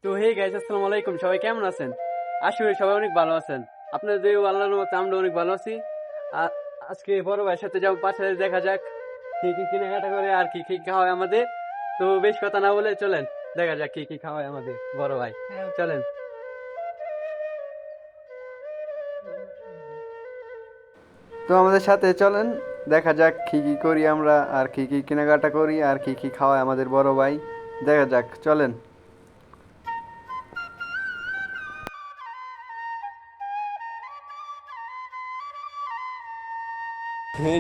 তো hey guys, আসসালামু আলাইকুম। সবাই কেমন আছেন? আশা করি সবাই অনেক ভালো আছেন। আপনাদের দয়া ও আল্লাহর রহমতে আমরা অনেক ভালো আছি। আ- আজকে বড় ভাইয়ের সাথে যাবো বাসায়, দেখা যাক কি কি কেনাকাটা করে আর কি কি খাওয়ায় আমাদের। তো বেশ কথা না বলে চলেন দেখা যাক কি কি খাওয়ায় আমাদের বড় ভাই। চলেন। তো আমাদের সাথে চলেন, দেখা যাক কি কি করি আমরা, আর কি কি কেনাকাটা করি, আর কি কি খাওয়ায় আমাদের বড় ভাই। দেখা যাক, চলেন।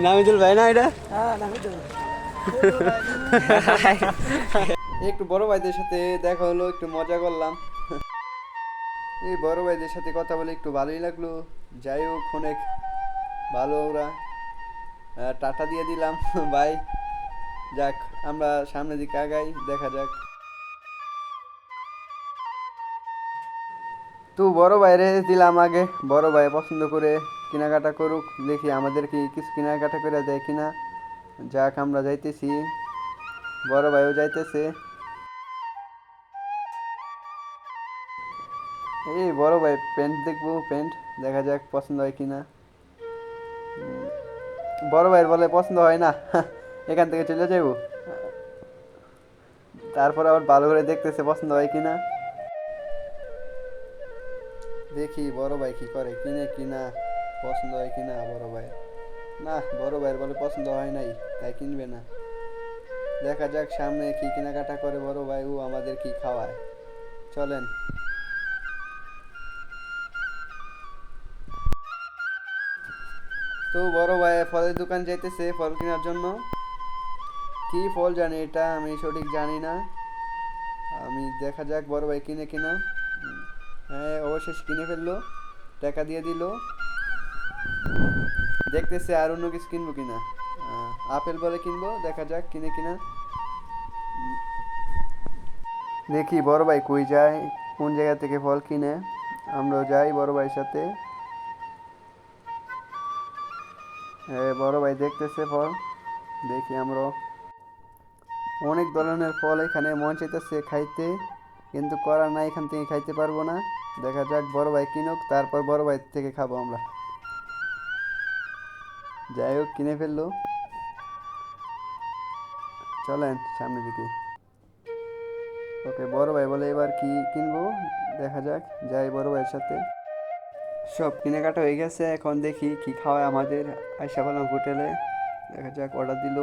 নামিদুল ভাই না এটা? একটু বড় ভাইদের সাথে দেখা হলো, একটু মজা করলাম। এই বড় ভাইদের সাথে কথা বলে একটু ভালোই লাগলো। যাই হোক, অনেক ভালো ওরা। টাটা দিয়ে দিলাম ভাই। যাক, আমরা সামনের দিকে আগাই, দেখা যাক। তো বড় ভাইরে দিলাম আগে, বড় ভাই পছন্দ করে কেনাকাটা করুক, দেখি আমাদের কি কিছু কেনাকাটা করে দেয় কিনা। যাক, আমরা যাইতেছি, বড় ভাইও যাইতেছে। এই বড় ভাই প্যান্ট দেখবো, প্যান্ট দেখা যাক পছন্দ হয় কিনা। বড় ভাইয়ের বলে পছন্দ হয় না, এখান থেকে চলে যাবো। তারপর আবার ভালো করে দেখতেছে পছন্দ হয় কিনা। দেখি বড় ভাই কি করে, কিনে কিনা, পছন্দ হয় কিনা বড় ভাই। না, বড় ভাইয়ের বলে পছন্দ হয় নাই, তাই কিনবে না। দেখা যাক সামনে কি কেনাকাটা করে বড় ভাই, ও আমাদের কি খাওয়ায়। চলেন। তো বড় ভাই ফলের দোকান যাইতেছে ফল কেনার জন্য। কি ফল জানি, এটা আমি সঠিক জানি না। আমি দেখা যাক বড় ভাই কিনে কিনা। হ্যাঁ, অবশেষে কিনে ফেললো, টাকা দিয়ে দিল। দেখতেছে আর অন্য কিছু কিনবো কিনা। আপেল বলে কিনবো, দেখা যাক কিনে কিনা। দেখি বড় ভাই কই যায়, কোন জায়গা থেকে ফল কিনে। আমরাও যাই বড় ভাইয়ের সাথে। বড় ভাই দেখতেছে ফল, দেখি আমরাও। অনেক ধরনের ফল এখানে, মন চাইতেছে খাইতে, কিন্তু করার নাই, এখান থেকে খাইতে পারবো না। দেখা যাক বড় ভাই কিনুক, তারপর বড় ভাই থেকে খাবো আমরা। যাই হোক, কিনে ফেললো। চলেন সামনের দিকে। ওকে, বড় ভাই বলে এবার কি কিনবো, দেখা যাক। যাই বড় ভাইয়ের সাথে। সব কেনাকাটা হয়ে গেছে, এখন দেখি কি খাওয়ায় আমাদের। আইসা বললাম হোটেলে, দেখা যাক অর্ডার দিল।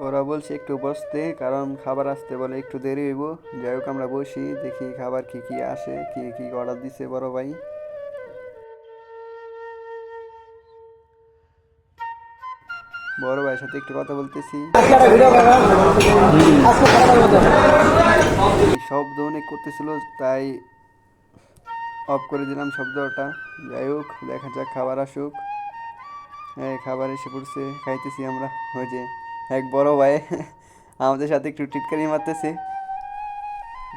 ওরা বলছে একটু বসতে, কারণ খাবার আসতে বলে একটু দেরি হইব। যাই হোক, আমরা বসি, দেখি খাবার কি কি আসে, কি কি অর্ডার দিছে বড় ভাই। বড় ভাইয়ের সাথে একটু কথা বলতেছি। শব্দ অনেক করতেছিল, তাই অফ করে দিলাম শব্দটা। যাই হোক, দেখা যাক খাবার আসুক। হ্যাঁ, খাবার এসে পড়ছে, খাইতেছি আমরা। ওই যে এক বড় ভাই আমাদের সাথে একটু টিটকারি মারতেছে।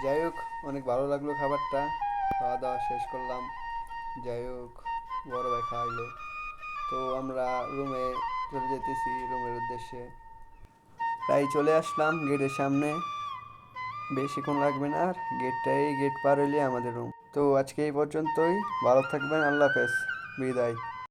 যাই হোক, অনেক ভালো লাগলো খাবারটা, খাওয়া দাওয়া শেষ করলাম। যাই হোক, বড় ভাই খাওয়াইলো। তো আমরা রুমে চলে যেতেছি, রুমের উদ্দেশ্যে। তাই চলে আসলাম গেটের সামনে, বেশিক্ষণ লাগবে না আর, গেট পার হইলে আমাদের রুম। তো আজকে এই পর্যন্তই, ভালো থাকবেন, আল্লাহ হাফেজ, বিদায়।